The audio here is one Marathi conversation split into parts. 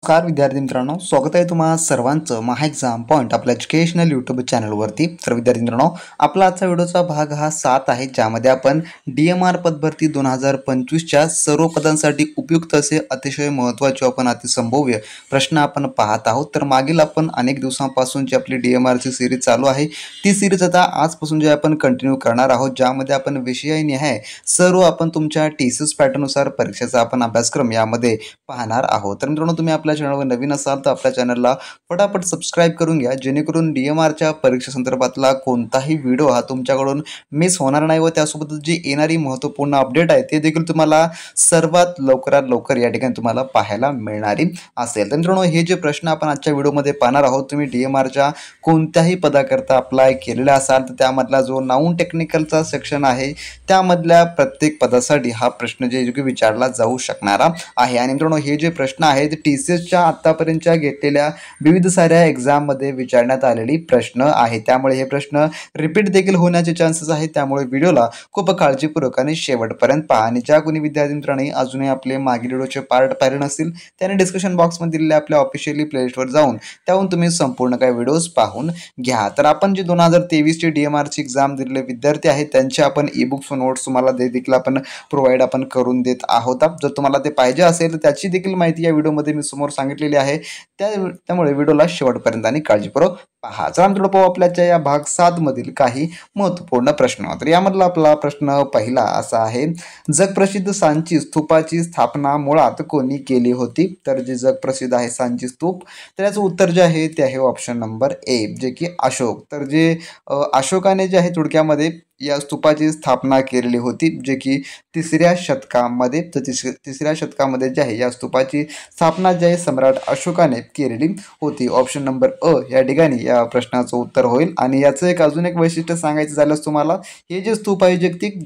नमस्कार विद्यार्थी मित्रांनो, स्वागत आहे तुम्हा सर्वांचं महा एक्झाम पॉईंट आपल्या एज्युकेशनल यूट्यूब चॅनलवरती. तर विद्यार्थी मित्रांनो, आपला आजचा व्हिडिओचा भाग हा 7 आहे, ज्यामध्ये आपण DMR पदभरती 2025च्या सर्व पदांसाठी उपयुक्त असे अतिशय महत्त्वाचे आपण अतिसंभाव्य प्रश्न आपण पाहत आहोत. तर मागील आपण अनेक दिवसांपासून जी आपली DMRची सिरीज चालू आहे, ती सिरीज आता आजपासून जे आपण कंटिन्यू करणार आहोत, ज्यामध्ये आपण विषयानिहाय सर्व आपण तुमच्या TCS पॅटर्ननुसार परीक्षेचा आपण अभ्यासक्रम यामध्ये पाहणार आहोत. तर मित्रांनो, तुम्ही आपल्या चॅनलवर नवीन असाल तर आपल्या चॅनलला फटाफट सबस्क्राईब करून घ्या, जेणेकरून DMRच्या परीक्षेसंदर्भातला कोणताही व्हिडिओ हा तुमच्याकडून मिस होणार नाही व त्यासोबतच जी येणारी महत्त्वपूर्ण अपडेट आहे ते देखील तुम्हाला सर्वात लवकरात लवकर या ठिकाणी तुम्हाला पाहायला मिळणारी असेल. तर मित्रांनो, हे जे प्रश्न आपण आजच्या व्हिडिओमध्ये पाहणार आहोत, तुम्ही DMRच्या कोणत्याही पदाकरता अप्लाय केलेला असाल तर त्यामधला जो नॉन टेक्निकलचा सेक्शन आहे त्यामधल्या प्रत्येक पदासाठी हा प्रश्न जे विचारला जाऊ शकणारा आहे. आणि मित्रांनो, हे जे प्रश्न आहेत TCSच्या आतापर्यंतच्या घेतलेल्या विविध साऱ्या एक्झाममध्ये विचारण्यात आलेली प्रश्न आहे, त्यामुळे हे प्रश्न रिपीट देखील होण्याचे चान्सेस आहेत. त्यामुळे व्हिडिओला खूप काळजीपूर्वक आणि शेवटपर्यंत पहा. आणि ज्या कोणी विद्यार्थी मित्रांनी अजूनही आपले मागील व्हिडिओचे पार्ट पाहिले नसतील त्याने डिस्क्रिप्शन बॉक्समध्ये दिलेल्या आपल्या ऑफिशियली प्लेलिस्टवर जाऊन त्याहून तुम्ही संपूर्ण काही व्हिडिओज पाहून घ्या. तर आपण जे 2023ची DMRची एक्झाम दिलेले विद्यार्थी आहेत त्यांचे आपण ई-बुक्स व नोट्स तुम्हाला देखील आपण प्रोव्हाइड आपण करून देत आहोत. जर तुम्हाला ते पाहिजे असेल तर त्याची देखील माहिती या व्हिडिओमध्ये मी समोर सांगितलेली आहे, त्यामुळे व्हिडिओला शेवटपर्यंत आणि काळजीपूर्वक पहा. चला मित्रांनो, पाहू आपल्याच्या या भाग 7 मधील काही महत्त्वपूर्ण प्रश्न. तर यामधला आपला प्रश्न पहिला असा आहे, जगप्रसिद्ध सांची स्तूपाची स्थापना मुळात कोणी केली होती? तर जे जगप्रसिद्ध आहे सांची स्तूप, तर याचं उत्तर जे आहे ते आहे ऑप्शन नंबर ए, जे की अशोक. तर जे अशोकाने जे आहे थोडक्यामध्ये या स्तूपाची स्थापना केलेली होती, जे की 3ऱ्या शतकामध्ये. तर 3ऱ्या शतकामध्ये जे आहे या स्तूपाची स्थापना जे आहे सम्राट अशोकाने केलेली होती. ऑप्शन नंबर अ या ठिकाणी या प्रश्नाचं उत्तर होईल. आणि याचं अजून एक वैशिष्ट्य सांगायचं झाल्यास तुम्हाला, हे जे स्तूप आहे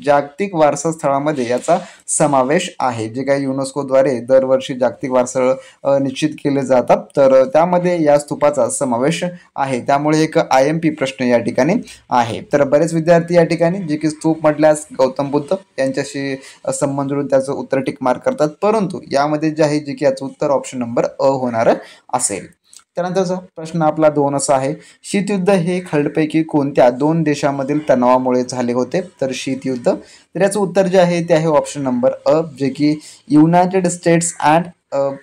जागतिक वारसा स्थळामध्ये याचा समावेश आहे, जे काही युनेस्कोद्वारे दरवर्षी जागतिक वारसा निश्चित केले जातात, तर त्यामध्ये या स्तूपाचा समावेश आहे. त्यामुळे एक IMP प्रश्न या ठिकाणी आहे. तर बरेच विद्यार्थी या ठिकाणी जे की स्तूप म्हटल्यास गौतम बुद्ध यांच्याशी संबंध जोडून त्याचं उत्तर टिक मार्क करतात, परंतु यामध्ये जे आहे जे की याचं उत्तर ऑप्शन नंबर अ होणार असेल. त्यानंतरचा प्रश्न आपला 2 असा आहे, शीतयुद्ध हे खालीलपैकी कोणत्या 2 देशांमधील तणावामुळे झाले होते? तर शीतयुद्ध, तर याचं उत्तर जे आहे ते आहे ऑप्शन नंबर अ, जे की United states and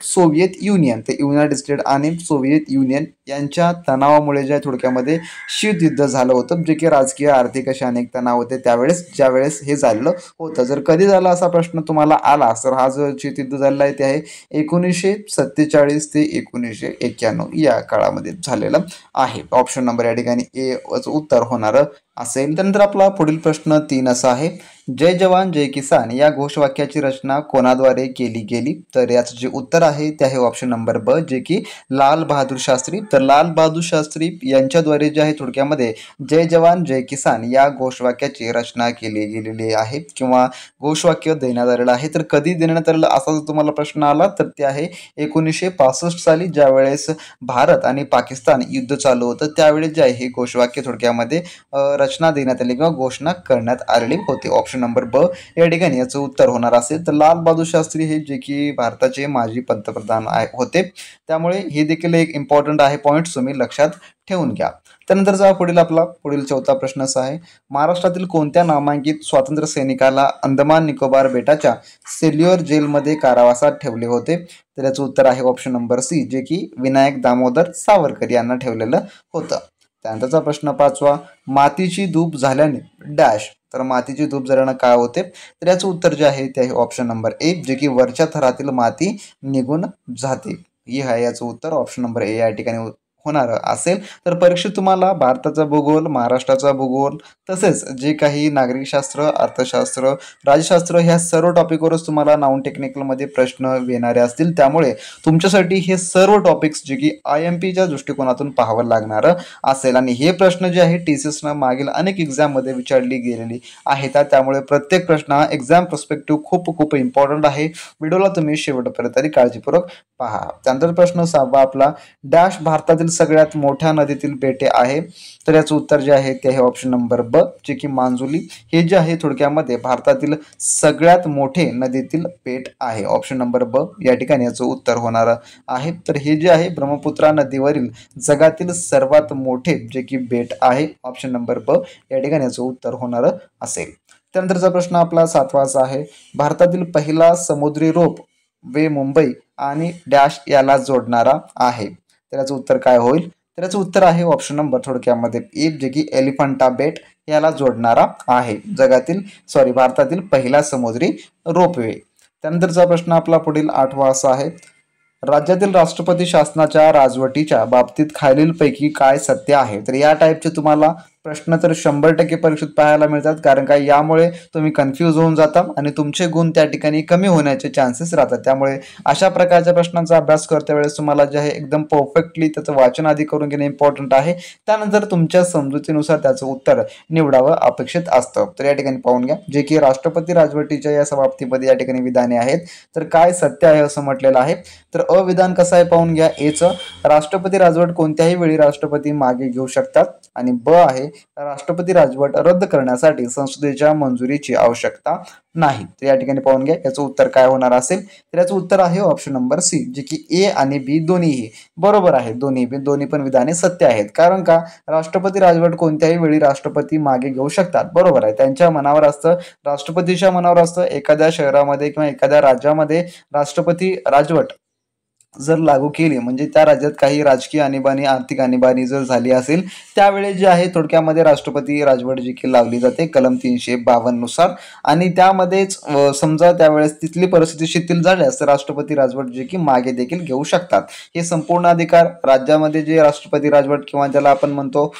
Soviet union. तर युनायटेड स्टेट आणि सोव्हिएत युनियन यांच्या तणावामुळे जे थोडक्यामध्ये शीतयुद्ध झालं होतं, जे की राजकीय आर्थिक असे अनेक तणाव होते ज्यावेळेस हे झालेलं होतं. जर कधी झाला असा प्रश्न तुम्हाला आला तर हा जो शीतयुद्ध झालेला आहे ते आहे 1947 ते 1991 या काळामध्ये झालेलं आहे. ऑप्शन नंबर या ठिकाणी ए उत्तर होणार असेल. त्यानंतर आपला पुढील प्रश्न 3 असा आहे, जय जवान जय किसान या घोषवाक्याची रचना कोणाद्वारे केली गेली? तर याचं जे उत्तर आहे ते आहे ऑप्शन नंबर ब, जे की लाल बहादूर शास्त्री. तर लाल बहादूर शास्त्री यांच्याद्वारे जे आहे थोडक्यामध्ये जय जवान जय किसान या घोषवाक्याची रचना केली गेलेली आहे किंवा घोषवाक्य देण्यात आलेलं आहे. तर कधी देण्यात आलेलं असा जर तुम्हाला प्रश्न आला तर ते आहे 1965 साली, ज्यावेळेस भारत आणि पाकिस्तान युद्ध चालू होतं त्यावेळेस जे आहे हे घोषवाक्य थोडक्यामध्ये रचना देण्यात आली किंवा घोषणा करण्यात आलेली होती. ऑप्शन नंबर ब या ठिकाणी याचं उत्तर होणार असेल. तर लाल बहादूर शास्त्री हे जे की भारताचे माजी पंतप्रधान होते, त्यामुळे हे देखील एक इम्पॉर्टंट आहे, पॉईंट्स तुम्ही लक्षात ठेवून घ्या. त्यानंतरचा आपला पुढील 4था प्रश्न असा आहे, महाराष्ट्रातील कोणत्या नामांकित स्वातंत्र्य सैनिकाला अंदमान निकोबार बेटाच्या सेल्युलर जेलमध्ये कारावासात ठेवले होते? तर याचं उत्तर आहे ऑप्शन नंबर सी, जे की विनायक दामोदर सावरकर यांना ठेवलेलं होतं. त्यानंतरचा प्रश्न 5वा, मातीची धूप झाल्याने डॅश. तर मातीची धूप झाल्यानं काय होते? तर याचं उत्तर जे आहे ते आहे ऑप्शन नंबर ए, जे की वरच्या थरातील माती निघून जाते. ही आहे याचं उत्तर ऑप्शन नंबर ए या ठिकाणी होणार असेल. तर परीक्षेत तुम्हाला भारताचा भूगोल, महाराष्ट्राचा भूगोल, तसेच जे काही नागरिकशास्त्र, अर्थशास्त्र, राज्यशास्त्र ह्या सर्व टॉपिकवरच तुम्हाला नॉन टेक्निकलमध्ये प्रश्न येणारे असतील. त्यामुळे तुमच्यासाठी हे सर्व टॉपिक्स जे की IMPच्या दृष्टिकोनातून पाहावं लागणार असेल. आणि हे प्रश्न जे आहे TCSनं मागील अनेक एक्झाममध्ये विचारली गेलेली आहेत, त्यामुळे प्रत्येक प्रश्न हा एक्झाम पर्स्पेक्टिव्ह खूप इम्पॉर्टंट आहे. व्हिडिओला तुम्ही शेवटपर्यंत काळजीपूर्वक पहा. त्यानंतर प्रश्न 6वा आपला, डॅश भारतातील सगळ्यात मोठ्या नदीतील बेटे आहे? तर याचं उत्तर जे आहे ते आहे ऑप्शन नंबर ब, जे की मांजुली हे जे आहे थोडक्यामध्ये भारतातील सगळ्यात मोठे नदीतील बेट आहे. ऑप्शन नंबर ब या ठिकाणी याचं उत्तर होणार आहे. तर हे जे आहे ब्रह्मपुत्रा नदीवरील जगातील सर्वात मोठे जे की बेट आहे. ऑप्शन नंबर ब या ठिकाणी याचं उत्तर होणार असेल. त्यानंतरचा प्रश्न आपला 7वाचा आहे. भारतातील पहिला समुद्री रोप वे मुंबई आणि डॅश याला जोडणारा आहे. तर याचं उत्तर काय होईल? तर याचं उत्तर आहे ऑप्शन नंबर थोडक्यामध्ये ए, जे की एलिफंटा बेट याला जोडणारा आहे. भारतातील पहिला समुद्री रोपवे. त्यानंतरचा प्रश्न आपला पुढील 8वा असा आहे. राज्यातील राष्ट्रपती शासनाच्या राजवटीच्या बाबतीत खालीलपैकी काय सत्य आहे? तर या टाईपचे तुम्हाला प्रश्न तर 100% परीक्षेत पाहायला मिळतात, कारण का यामुळे तुम्ही कन्फ्यूज होऊन जाता आणि तुमचे गुण त्या ठिकाणी कमी होण्याचे चान्सेस राहतात. त्यामुळे अशा प्रकारच्या प्रश्नांचा अभ्यास करते वेळेस तुम्हाला जे आहे एकदम परफेक्टली त्याचं वाचन आधी करून घेणे इम्पॉर्टंट आहे. त्यानंतर तुमच्या समजुतीनुसार त्याचं उत्तर निवडावं अपेक्षित असतं. तर या ठिकाणी पाहून घ्या, जे की राष्ट्रपती राजवटीच्या या बाबतीमध्ये या ठिकाणी विधाने आहेत. तर काय सत्य आहे असं म्हटलेलं आहे. तर अविधान कसं आहे पाहून घ्या. एचं राष्ट्रपती राजवट कोणत्याही वेळी राष्ट्रपती मागे घेऊ शकतात. आणि ब आहे राष्ट्रपती राजवट रद्द करण्यासाठी संसदेच्या मंजुरीची आवश्यकता नाही. तर या ठिकाणी पाहून घ्या याचं उत्तर काय होणार असेल. तर याचं उत्तर आहे ऑप्शन नंबर सी, जे की ए आणि बी दोन्हीही बरोबर आहे. दोन्ही पण विधाने सत्य आहेत. कारण का राष्ट्रपती राजवट कोणत्याही वेळी राष्ट्रपती मागे घेऊ शकतात. बरोबर आहे. त्यांच्या मनावर असतं, राष्ट्रपतीच्या मनावर असतं. एखाद्या शहरामध्ये किंवा एखाद्या राज्यामध्ये राष्ट्रपती राजवट जर लागू केली, म्हणजे त्या राज्यात काही राजकीय आणीबाणी आर्थिक आणीबाणी जर झाली असेल, त्यावेळेस जे आहे थोडक्यामध्ये राष्ट्रपती राजवट जी की लावली जाते कलम 352 नुसार. आणि त्यामध्येच समजा त्यावेळेस तिथली परिस्थिती शिथिल झाल्यास तर राष्ट्रपती राजवट जी की मागे देखील घेऊ शकतात. हे संपूर्ण अधिकार राज्यामध्ये जे राष्ट्रपती राजवट किंवा ज्याला आपण म्हणतो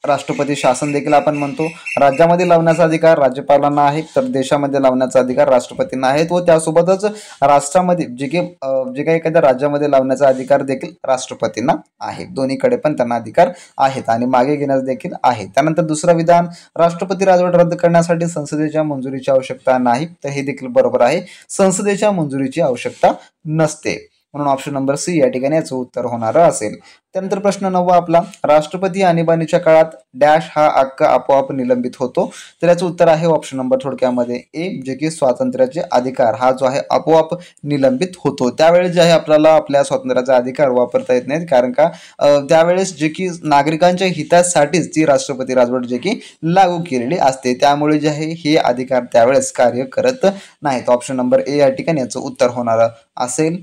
राष्ट्रपती शासन देखील आपण म्हणतो, राज्यामध्ये लावण्याचा अधिकार राज्यपालांना आहे, तर देशामध्ये लावण्याचा अधिकार राष्ट्रपतींना आहे. व त्यासोबतच राष्ट्रामध्ये जे काही एखाद्या राज्यामध्ये लावण्याचा अधिकार देखील राष्ट्रपतींना आहे. दोन्हीकडे पण त्यांना अधिकार आहेत आणि मागे घेण्यास देखील आहे. त्यानंतर दुसरं विधान, राष्ट्रपती राजवट रद्द करण्यासाठी संसदेच्या मंजुरीची आवश्यकता नाही. तर हे देखील बरोबर आहे. संसदेच्या मंजुरीची आवश्यकता नसते. म्हणून ऑप्शन नंबर सी या ठिकाणी याचं उत्तर होणार असेल. त्यानंतर प्रश्न 9 आपला, राष्ट्रपती आणीबाणीच्या काळात डॅश हा हक्क आपोआप निलंबित होतो. तर याचं उत्तर आहे ऑप्शन नंबर थोडक्यामध्ये ए, जे की स्वातंत्र्याचे अधिकार हा जो आहे आपोआप निलंबित होतो. त्यावेळेस जे आहे आपल्याला आपल्या स्वातंत्र्याचा अधिकार वापरता येत नाहीत, कारण का त्यावेळेस जे की नागरिकांच्या हितासाठीच ती राष्ट्रपती राजवट जे की लागू केलेली असते. त्यामुळे जे आहे हे अधिकार त्यावेळेस कार्य करत नाहीत. ऑप्शन नंबर ए या ठिकाणी याचं उत्तर होणार असेल.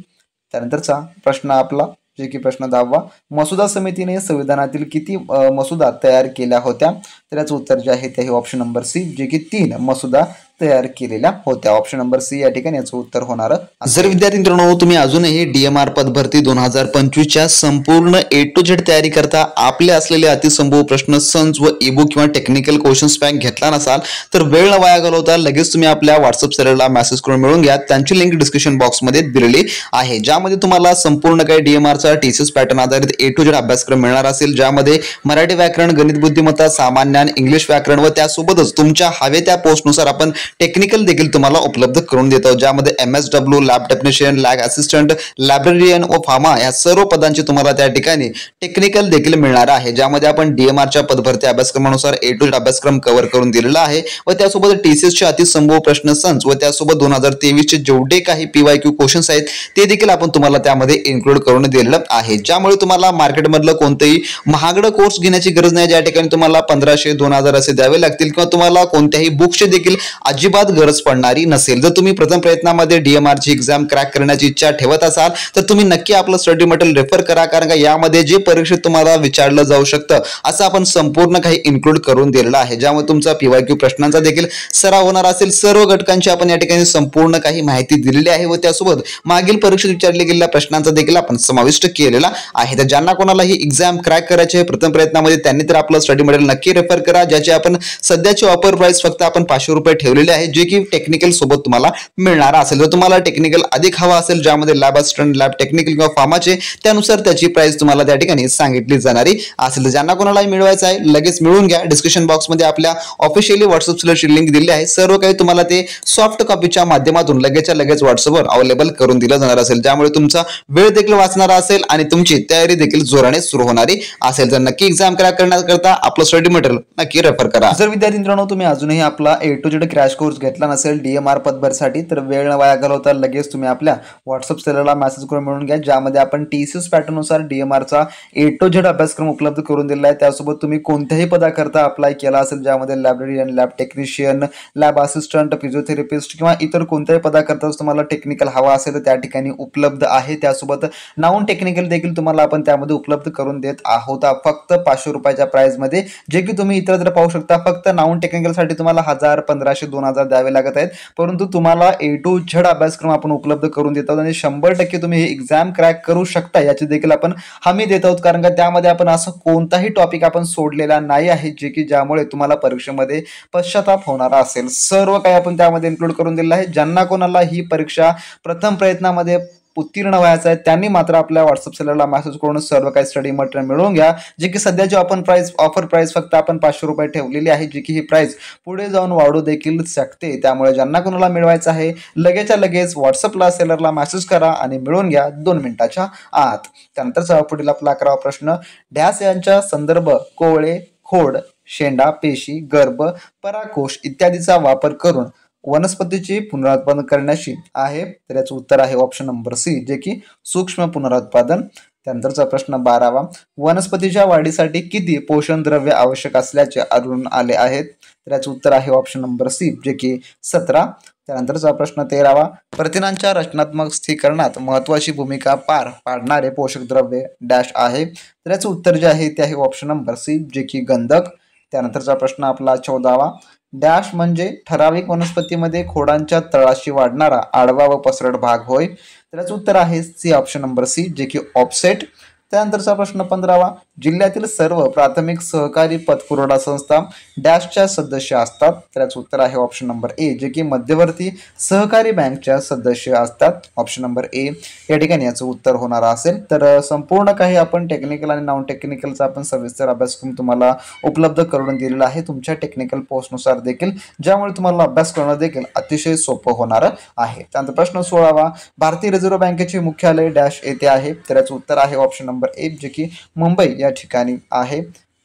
त्यानंतरचा प्रश्न आपला, जे की प्रश्न 10वा, मसुदा समितीने संविधानातील किती मसुदा तयार केल्या होत्या? तर याचं उत्तर जे आहे ते आहे ऑप्शन नंबर सी, जे की 3 मसुदा तयार केलेल्या होत्या. ऑप्शन नंबर सी या ठिकाणी याचं उत्तर होणार. जर विद्यार्थी मित्रांनो तुम्ही अजूनही DMR पदभरती 2025च्या संपूर्ण A to Z तयारी करता आपले असलेले अतिसंभव प्रश्न संच व ईबुक किंवा टेक्निकल क्वेश्चन्स पॅक घेतला नसाल तर वेळ न वाया घालवता लगेच तुम्ही आपल्या व्हॉट्सअप सर्व्हरला मेसेज करून मिळवून घ्या. त्यांची लिंक डिस्क्रिप्शन बॉक्समध्ये दिलेली आहे, ज्यामध्ये तुम्हाला संपूर्ण काही DMRचा TCS पॅटर्न आधारित A to Z अभ्यासक्रम मिळणार असेल, ज्यामध्ये मराठी व्याकरण, गणित बुद्धिमत्ता, सामान्य ज्ञान, इंग्लिश व्याकरण व त्यासोबतच तुमच्या हवे त्या पोस्टनुसार आपण टेक्निकल देखील तुम्हाला उपलब्ध करून देतो, ज्यामध्ये MSW, lab technician, lab assistant, librarian व फार्मा या सर्व पदांची तुम्हाला त्या ठिकाणी टेक्निकल देखील मिळणार आहे, ज्यामध्ये आपण DMRच्या पदभरती अभ्यासक्रमानुसार A to Z अभ्यासक्रम कव्हर करून दिलेला आहे. व त्यासोबत TCSचे अतिसंभव प्रश्न संच व त्यासोबत 2023चे जेवढे काही PYQ क्वेश्चन्स आहेत ते देखील आपण तुम्हाला त्यामध्ये इन्क्लूड करून दिलेलं आहे, ज्यामुळे तुम्हाला मार्केटमधलं कोणतेही महागडं कोर्स घेण्याची गरज नाही, ज्या ठिकाणी तुम्हाला 1500-2000 असे द्यावे लागतील किंवा तुम्हाला कोणत्याही बुक्सची देखील अजिबात गरज पडणारी नसेल. जर तुम्ही प्रथम प्रयत्नामध्ये DMRची एक्झाम क्रॅक करण्याची इच्छा ठेवत असाल तर तुम्ही नक्की आपलं स्टडी मटेरियल रेफर करा, कारण का यामध्ये जे परीक्षेत तुम्हाला विचारलं जाऊ शकतं असं आपण संपूर्ण काही इन्क्लूड करून दिलेलं आहे, ज्यामुळे तुमचा PYQ प्रश्नांचा देखील सराव होणार असेल. सर्व घटकांची आपण या ठिकाणी संपूर्ण काही माहिती दिलेली आहे व त्यासोबत मागील परीक्षेत विचारले गेलेल्या प्रश्नांचा देखील आपण समाविष्ट केलेला आहे. तर ज्यांना कोणाला ही एक्झाम क्रॅक करायची आहे प्रथम प्रयत्नामध्ये त्यांनी तर आपलं स्टडी मटेरियल नक्की रेफर करा, ज्याची आपण सध्याची ऑफर प्राइस फक्त आपण ₹500 ठेवलेली ठेवलेले आहे जे की टेक्निकल सोबत तुम्हाला मिळणार असेल. जर तुम्हाला टेक्निकल अधिक हवा असेल ज्यामध्ये लॅब असिस्टंट, लॅब टेक्निकल किंवा फार्माचे, त्यानुसार त्याची प्राइस तुम्हाला त्या ठिकाणी सांगितली जाणारी असेल. ज्यांना कोणालाही मिळवायचं आहे लगेच मिळवून घ्या. डिस्क्रिप्शन बॉक्समध्ये आपल्या ऑफिशियली व्हॉट्सअप स्लॅशची लिंक दिली आहे. सर्व काही तुम्हाला ते सॉफ्ट कॉपीच्या माध्यमातून लगेचच्या लगेच व्हॉट्सअपवर अवेलेबल करून दिलं जाणार असेल, ज्यामुळे तुमचा वेळ देखील वाचणार असेल आणि तुमची तयारी देखील जोराने सुरू होणारी असेल. तर नक्की एक्झाम क्रॅक करण्याकरता आपलं स्टडी मटेरियल नक्की रेफर करा. जर विद्यार्थी मित्रांनो तुम्ही अजूनही आपला A to Z crash course घेतला नसेल DMR पदभरतीसाठी, तर वेळ न वाया घालवता लगेच तुम्ही आपल्या व्हॉट्सअप सेलरला मेसेज करून मिळवून घ्या, ज्यामध्ये आपण TCS पॅटर्ननुसार DMRचा A to Z अभ्यासक्रम उपलब्ध करून दिलेला आहे. त्यासोबत तुम्ही कोणत्याही पदाकरता अप्लाय केला असेल ज्यामध्ये librarian, lab technician, lab assistant, physiotherapist किंवा इतर कोणत्याही पदाकरता तुम्हाला टेक्निकल हवा असेल तर त्या ठिकाणी उपलब्ध आहे. त्यासोबत नॉन टेक्निकल देखील तुम्हाला आपण त्यामध्ये उपलब्ध करून देत आहोत फक्त 500 रुपयाच्या प्राइस मध्ये, जे की तुम्ही इतर पाहू शकता. फक्त नॉन टेक्निकल साठी तुम्हाला 1000, 1500, 2000 द्यावे लागत आहेत, परंतु तुम्हाला A to Z अभ्यासक्रम आपण उपलब्ध करून देत आहोत आणि 100% तुम्ही हे एक्झाम क्रॅक करू शकता याची देखील आपण हमी देत आहोत. कारण का त्यामध्ये आपण असं कोणताही टॉपिक आपण सोडलेला नाही आहे जे की ज्यामुळे तुम्हाला परीक्षेमध्ये पश्चाताप होणार असेल. सर्व काही आपण त्यामध्ये इन्क्लूड करून दिलेलं आहे. ज्यांना कोणाला ही परीक्षा प्रथम प्रयत्नामध्ये उत्तीर्ण व्हायचं आहे त्यांनी मात्र आपल्या व्हॉट्सअप सेलरला मेसेज करून सर्व काही स्टडी मटेरियल मिळवून घ्या, जे की सध्याची आपण ऑफर प्राइस फक्त आपण 500 रुपये ठेवलेली आहे, जी की ही प्राइस पुढे जाऊन वाढू देखील शकते. त्यामुळे ज्यांना कोणाला मिळवायचं आहे लगेचच्या लगेच व्हॉट्सअपला सेलरला मेसेज करा आणि मिळवून घ्या 2 मिनिटाच्या आत. त्यानंतर पुढील आपला 11वा प्रश्न, ध्यास यांच्या संदर्भ कोवळे, खोड, शेंडा, पेशी, गर्भ, पराकोश इत्यादीचा वापर करून वनस्पतीची पुनरुत्पादन करण्याची आहे. तर याचं उत्तर आहे ऑप्शन नंबर सी, जे की सूक्ष्म पुनरुत्पादन. त्यानंतरचा प्रश्न 12वा, वनस्पतीच्या वाढीसाठी किती पोषण द्रव्य आवश्यक असल्याचे आढळून आले आहेत. तर याचं उत्तर आहे ऑप्शन नंबर सी, जे की 17. त्यानंतरचा प्रश्न 13वा, प्रथिनांच्या रचनात्मक स्थिरीकरणात महत्वाची भूमिका पार पाडणारे पोषक द्रव्य डॅश आहे. तर याचं उत्तर जे आहे ते आहे ऑप्शन नंबर सी, जे की गंधक. त्यानंतरचा प्रश्न आपला 14वा, डॅश म्हणजे ठराविक वनस्पतीमध्ये खोडांच्या तळाशी वाढणारा आडवा व पसरट भाग होय. तर याचं उत्तर आहे सी, ऑप्शन नंबर सी, जे की ऑफसेट. त्यानंतरचा प्रश्न 15वा, जिल्ह्यातील सर्व प्राथमिक सहकारी पतपुरवठा संस्था डॅशच्या सदस्य असतात. तर याचं उत्तर आहे ऑप्शन नंबर ए, जे की मध्यवर्ती सहकारी बँकच्या सदस्य असतात. ऑप्शन नंबर ए या ठिकाणी याचं उत्तर होणार असेल. तर संपूर्ण काही आपण टेक्निकल आणि नॉन टेक्निकलचा आपण सविस्तर अभ्यासक्रम तुम्हाला उपलब्ध करून दिलेला आहे तुमच्या टेक्निकल पोस्टनुसार देखील, ज्यामुळे तुम्हाला अभ्यास करणं देखील अतिशय सोपं होणार आहे. त्यानंतर प्रश्न 16वा, भारतीय रिझर्व्ह बँकेचे मुख्यालय डॅश येथे आहे. तर याचं उत्तर आहे ऑप्शन नंबर ए, जे की मुंबई या ठिकाणी आहे.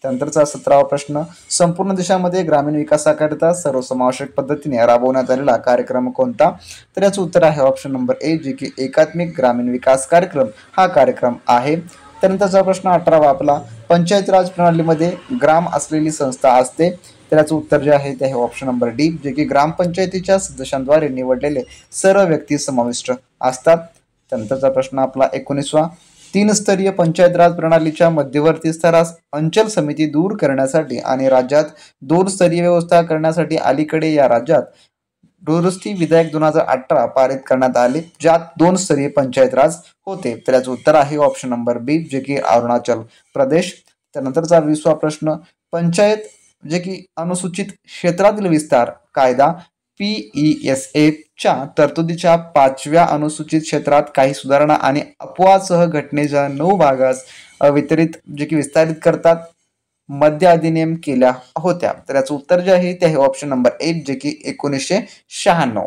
त्यानंतरचा 17वा प्रश्न, संपूर्ण देशामध्ये ग्रामीण विकासाकरिता सर्वसमावेशक पद्धतीने राबवण्यात आलेला कार्यक्रम कोणता. तर याचं उत्तर आहे ऑप्शन नंबर ए, जे की एकात्मिक ग्रामीण विकास कार्यक्रम हा कार्यक्रम आहे. त्यानंतरचा प्रश्न 18वा आपला, पंचायत राज प्रणालीमध्ये ग्राम असलेली संस्था असते. तर याचं उत्तर जे आहे ते आहे ऑप्शन नंबर डी, जे की ग्रामपंचायतीच्या सदस्यांद्वारे निवडलेले सर्व व्यक्ती समाविष्ट असतात. त्यानंतरचा प्रश्न आपला 19वा, 3 स्तरीय पंचायत राज प्रणालीच्या मध्यवर्ती स्तरास अंचल समिती दूर करण्यासाठी आणि राज्यात 2 स्तरीय व्यवस्था करण्यासाठी अलीकडे या राज्यात दुरुस्ती विधेयक 2018 पारित करण्यात आले, ज्यात 2 स्तरीय पंचायत राज होते. तर याचं उत्तर आहे ऑप्शन नंबर बी, जे की अरुणाचल प्रदेश. त्यानंतरचा 20वा प्रश्न, पंचायत जे की अनुसूचित क्षेत्रातील विस्तार कायदा PESA च्या तरतुदीच्या 5व्या अनुसूचित क्षेत्रात काही सुधारणा आणि अपवादासह घटनेच्या 9 भागास विस्तारित करतात मध्य अधिनियम केल्या होत्या. तर याचं उत्तर जे आहे ते आहे ऑप्शन नंबर 1, जे की 1996.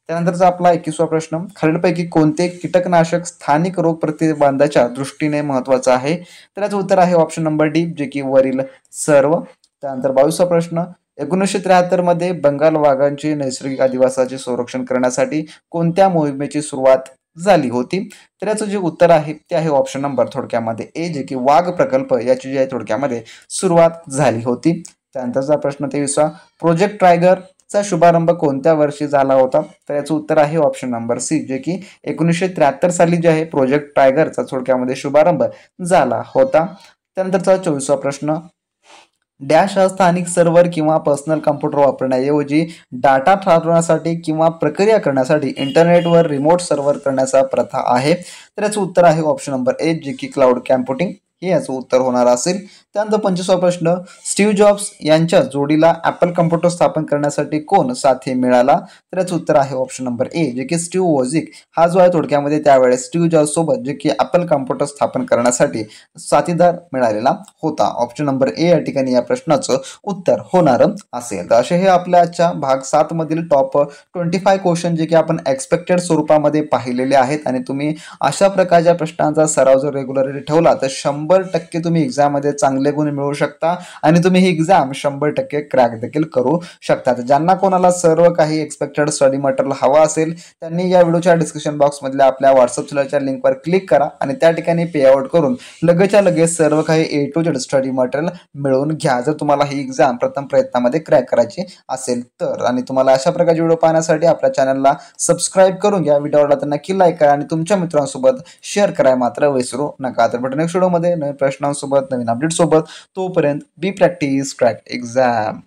त्यानंतरचा आपला 21वा प्रश्न, खालीलपैकी कोणते कीटकनाशक स्थानिक रोग प्रतिबंधाच्या दृष्टीने महत्वाचं आहे. तर याचं उत्तर आहे ऑप्शन नंबर डी, जे की वरील सर्व. त्यानंतर 22वा प्रश्न, 1973 मध्ये बंगाल वाघांचे नैसर्गिक अधिवासाचे संरक्षण करण्यासाठी कोणत्या मोहिमेची सुरुवात झाली होती. तर याचं जे उत्तर आहे ते आहे ऑप्शन नंबर थोडक्यामध्ये ए, जे की वाघ प्रकल्प याची जी आहे थोडक्यामध्ये सुरुवात झाली होती. त्यानंतरचा प्रश्न 23वा, प्रोजेक्ट टायगर चा शुभारंभ कोणत्या वर्षी झाला होता. तर याचं उत्तर आहे ऑप्शन नंबर सी, जे की 1973 साली जे आहे प्रोजेक्ट टायगरचा थोडक्यामध्ये शुभारंभ झाला होता. त्यानंतरचा 24वा प्रश्न, डॅश हा स्थानिक सर्व्हर किंवा पर्सनल कॉम्प्युटर वापरण्याऐवजी डाटा ठरवण्यासाठी किंवा प्रक्रिया करण्यासाठी इंटरनेटवर रिमोट सर्व्हर करण्याचा प्रथा आहे. तर याचं उत्तर आहे ऑप्शन नंबर ए, जे की क्लाउड कॅम्प्युटिंग. हे याचं उत्तर होणार असेल. त्यानंतर 25वा प्रश्न, स्टीव्ह जॉब्स यांच्या जोडीला ॲपल कॉम्प्युटर स्थापन करण्यासाठी कोण साथी मिळाला? तर याचं उत्तर आहे ऑप्शन नंबर ए, जे की स्टीव्ह वोझिक हा जो आहे थोडक्यामध्ये त्यावेळेस स्टीव्ह जॉब्स सोबत जे की ॲपल कॉम्प्युटर स्थापन करण्यासाठी साथीदार मिळालेला होता. ऑप्शन नंबर ए या ठिकाणी या प्रश्नाचं उत्तर होणार असेल. तर असे हे आपल्या आजच्या भाग 7 मधील टॉप 25 क्वेश्चन जे की आपण एक्सपेक्टेड स्वरूपामध्ये पाहिलेले आहेत आणि तुम्ही अशा प्रकारच्या प्रश्नांचा सराव जर रेग्युलरली ठेवला तर 100% तुम्ही एक्झाममध्ये चांगले गुण मिळवू शकता आणि तुम्ही ही एक्झाम 100% क्रॅक देखील करू शकता. तर ज्यांना कोणाला सर्व काही एक्सपेक्टेड स्टडी मटेरियल हवा असेल त्यांनी या व्हिडिओच्या डिस्क्रिप्शन बॉक्समधल्या आपल्या व्हॉट्सअप चॅनलच्या लिंकवर क्लिक करा आणि त्या ठिकाणी पे आउट करून लगेचच्या लगेच सर्व काही A to Z study material मिळवून घ्या जर तुम्हाला ही एक्झाम प्रथम प्रयत्नामध्ये क्रॅक करायची असेल तर. आणि तुम्हाला अशा प्रकारचे व्हिडिओ पाहण्यासाठी आपल्या चॅनलला सबस्क्राईब करून घ्या, व्हिडिओला तर नक्की लाईक करा आणि तुमच्या मित्रांसोबत शेअर करायला मात्र विसरू नका. तर भेटू नेक्स्ट व्हिडिओमध्ये नवीन प्रश्नांसोबत नवीन अपडेट सोबत. तोपर्यंत बी प्रॅक्टिस क्रॅक एक्झाम.